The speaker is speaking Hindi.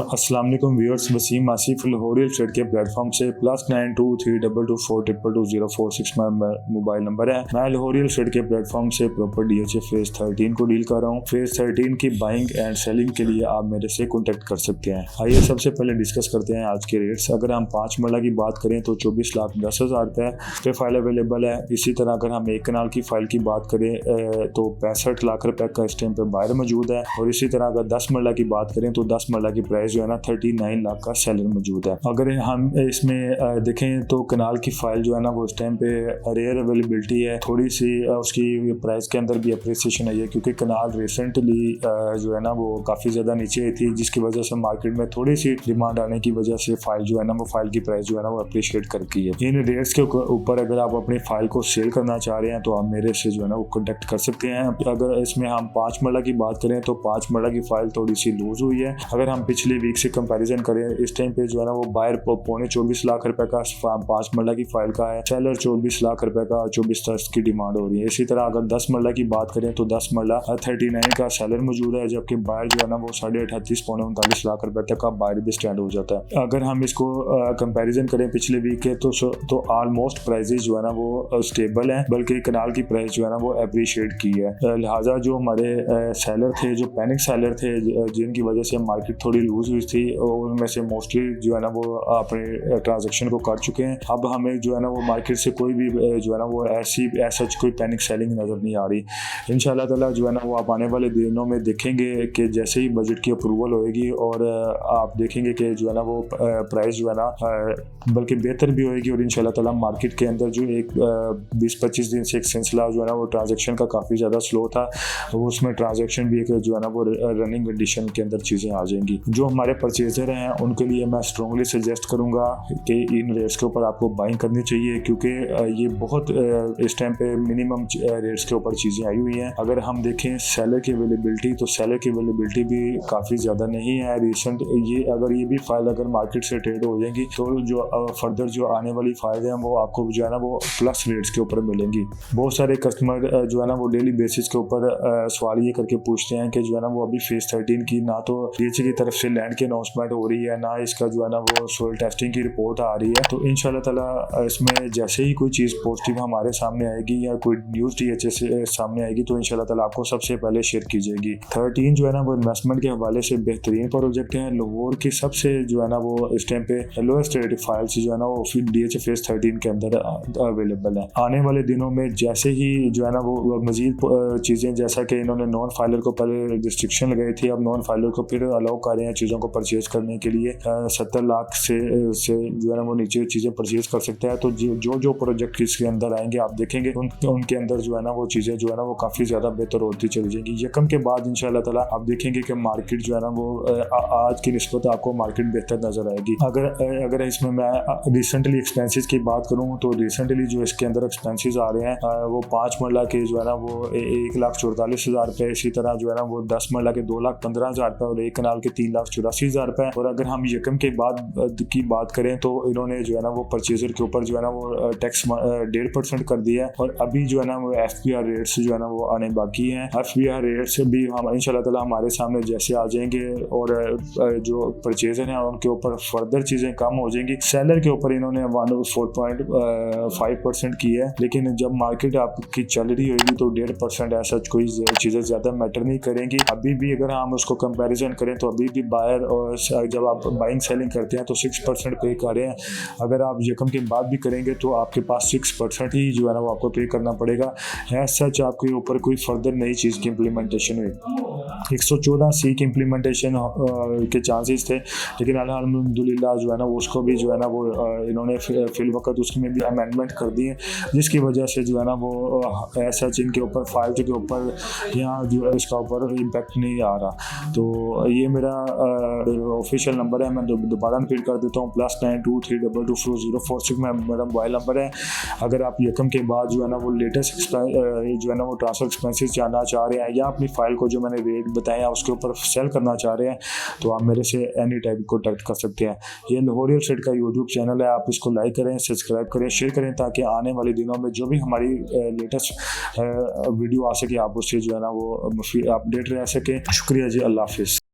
अस्सलाम वालेकुम व्यूअर्स, वसीम आसिफ लाहौरी ट्रेड के प्लेटफॉर्म से +9232242046 मोबाइल नंबर है। मैं लाहौरी ट्रेड के प्लेटफॉर्म से प्रॉपर DHA फेज 13 को डील कर रहा हूँ। फेज 13 की बाइंग एंड सेलिंग के लिए आप मेरे से कॉन्टेक्ट कर सकते हैं। आइए सबसे पहले डिस्कस करते हैं आज के रेट्स। अगर हम 5 मरला की बात करें तो 24,10,000 रुपये पे फाइल अवेलेबल है। इसी तरह अगर हम 1 कनाल की फाइल की बात करें तो 65 लाख रुपए का इस टाइम पे बायर मौजूद है। और इसी तरह अगर 10 मरला की बात करें तो 10 मरला की प्राइस जो है ना 39 लाख का सेलर मौजूद है। अगर हम इसमें देखें तो कनाल की फाइल जो है ना वो इस टाइम पे रेयर अवेलेबिलिटी है। थोड़ी सी उसकी प्राइस के अंदर भी अप्रिसिएशन आई है क्योंकि कनाल रिसेंटली जो है ना वो काफ़ी ज़्यादा नीचे आई थी, जिसकी वजह से मार्केट में थोड़ी सी डिमांड आने की वजह से फाइल जो है ना वो फाइल की प्राइस जो है ना वो अप्रिशिएट करती है। इन रेट्स के ऊपर अगर आप अपनी फाइल को सेल करना चाह रहे हैं तो आप मेरे से जो है ना वो कॉन्टेक्ट कर सकते हैं। अगर इसमें हम 5 मरला की बात करें तो 5 मरला की फाइल थोड़ी सी लूज हुई है। अगर हम पिछले वीक से कंपैरिजन करें इस टाइम पे जो है ना वो बायर पौने 24 लाख रुपए का 5 मरला की फाइल का है, सेलर 24 लाख रुपए का 24 की डिमांड हो रही है। इसी तरह अगर 10 मरला की बात करें तो 10 मरला 39 का सेलर मौजूद है, जबकि बायर जो है ना वो 38.5 पौने 39 लाख रुपए तक का बायर भी स्टैंड हो जाता है। अगर हम इसको कंपैरिजन करें पिछले वीक के तो ऑलमोस्ट प्राइजेस जो है ना वो स्टेबल है, बल्कि कनाल की प्राइस जो है ना वो अप्रिशिएट की है। लिहाजा जो हमारे सेलर थे, जो पैनिक सेलर थे जिनकी वजह से मार्केट थोड़ी लूज हुई थी, उनमें से मोस्टली जो है ना वो अपने ट्रांजैक्शन को कर चुके हैं। अब हमें जो है ना वो मार्केट से कोई भी जो है ना वो ऐसा कोई पैनिक सेलिंग नज़र नहीं आ रही। इंशाल्लाह ताला जो है ना वो आप आने वाले दिनों में देखेंगे कि जैसे ही बजट की अप्रूवल होएगी और आप देखेंगे कि जो है ना वो प्राइस जो है ना बल्कि बेहतर भी होएगी। और इंशाल्लाह ताला मार्केट के अंदर जो एक 20-25 दिन से एक सिलसिला जो है ना वो ट्रांजैक्शन का काफ़ी ज़्यादा स्लो था, उसमें ट्रांजैक्शन भी एक जो है ना वो रनिंग कंडीशन के अंदर चीज़ें आ जाएंगी। जो हमारे परचेजर हैं उनके लिए मैं स्ट्रांगली सजेस्ट करूंगा कि इन रेट्स के ऊपर आपको बाइंग करनी चाहिए, क्योंकि ये बहुत इस टाइम पे मिनिमम रेट्स के ऊपर चीज़ें आई हुई हैं। अगर हम देखें सेलर की अवेलेबिलिटी तो सेलर की अवेलेबिलिटी भी काफ़ी ज़्यादा नहीं है रिसेंट। ये भी फाइल अगर मार्केट से ट्रेड हो जाएंगी तो जो फर्दर जो आने वाली फाइल हैं वो आपको जो है ना वो प्लस रेट्स के ऊपर मिलेंगी। बहुत सारे कस्टमर जो है ना वो डेली बेसिस के ऊपर सवाल ये करके पूछते हैं कि जो है ना वो अभी फेज 13 की ना तो DHA की तरफ से लैंड की अनाउंसमेंट हो रही है, ना इसका जो है ना वो सोइल टेस्टिंग की रिपोर्ट आ रही है। तो इंशाल्लाह ताला इसमें जैसे ही कोई चीज़ पॉजिटिव हमारे सामने आएगी या कोई न्यूज़ DHA से सामने आएगी तो इंशाल्लाह ताला आपको सबसे पहले शेयर की जाएगी। 13 जो है ना वो इन्वेस्टमेंट के हवाले से बेहतरीन प्रोजेक्ट है। लाहौर की सबसे जो है ना वो इस टाइम पे लोएस्ट रेट फाइल्स जो है ना वो DHA फेज 13 के अंदर अवेलेबल है। आने वाले दिनों में जैसे ही जो है ना वो मजीद चीज़ें, जैसा कि इन्होंने नॉन फाइलर को पहले रिस्ट्रिक्शन लगाई थी, अब नॉन फाइलर को फिर अलाउ कर रहे हैं चीज़ों को परचेज करने के लिए। 70 लाख से जो है ना वो नीचे चीज़ें परचेज कर सकते हैं। तो जो प्रोजेक्ट इसके अंदर आएंगे आप देखेंगे उनके अंदर जो है ना वो चीज़ें जो है ना वो काफ़ी ज़्यादा बेहतर होती चली जाएंगी। यकम के बाद इंशाल्लाह ताला आप देखेंगे कि मार्केट जो है ना वो आज की निस्बत आपको मार्केट बेहतर नज़र आएगी। अगर इसमें मैं रिसेंटली एक्सपेंसेस की बात करूँ तो रिसेंटली जो इसके अंदर एक्सपेंसेस आ रहे हैं वो 5 मरला के जो है ना वो 1,44,000 रुपये, इसी तरह जो है ना वो 10 मरला के 2,15,000 रुपये और 1 कनाल के 3,84,000 रुपये। और अगर हम यकम के बाद की बात करें तो इन्होंने जो है ना वो परचेजर के ऊपर जो है ना वो टैक्स 1.5% कर दिया है। और अभी जो है ना वो FBR रेट्स जो है ना वो आने बाकी हैं। FBR रेट्स भी हम इंशाल्लाह ताला हमारे सामने जैसे आ जाएंगे और जो परचेजर हैं उनके ऊपर फर्दर चीज़ें कम हो जाएंगी। सेलर के ऊपर इन्होंने 4.5% की है, लेकिन जब मार्केट आपकी चल रही होगी तो 1.5% ऐसा कोई चीज़ें ज़्यादा मैटर नहीं करेंगी। अभी भी अगर हम उसको कंपैरिजन करें तो अभी भी बायर और जब आप बाइंग सेलिंग करते हैं तो 6% पे कर रहे हैं। अगर आप यकम के बाद भी करेंगे तो आपके पास 6% ही जो है ना वो आपको पे करना पड़ेगा। एज सच आपके ऊपर कोई फर्दर नई चीज़ की इम्प्लीमेंटेशन हुई 114C की इम्प्लीमेंटेशन के चांसेस थे, लेकिन अल्हम्दुलिल्लाह जो है ना उसको भी जो है ना वो इन्होंने फिल वक्त उसमें भी अमेंडमेंट कर दी है, जिसकी वजह से जो है ना वो ऐसा इनके ऊपर फाइल के ऊपर यहाँ जो है इसका ऊपर इम्पैक्ट नहीं आ रहा। तो ये मेरा ऑफिशियल नंबर है, मैं दोबारा रिपीट कर देता हूँ +9232242046 में मेरा मोबाइल नंबर है। अगर आप यकम के बाद जो है ना वो लेटेस्ट जो है ना वो ट्रांसफर एक्सपेंसेस जानना चाह रहे हैं या अपनी फाइल को जो मैंने रेट बताया उसके ऊपर सेल करना चाह रहे हैं तो आप मेरे से एनी टाइम कॉन्टैक्ट कर सकते हैं। ये लाहौरी ट्रेड का यूट्यूब चैनल है, आप इसको लाइक करें, सब्सक्राइब करें, शेयर करें ताकि आने वाले दिनों में जो भी हमारी लेटेस्ट वीडियो आ सके आप उससे जो है ना वो अपडेट रह सके। शुक्रिया जी, अल्लाह हाफिज़।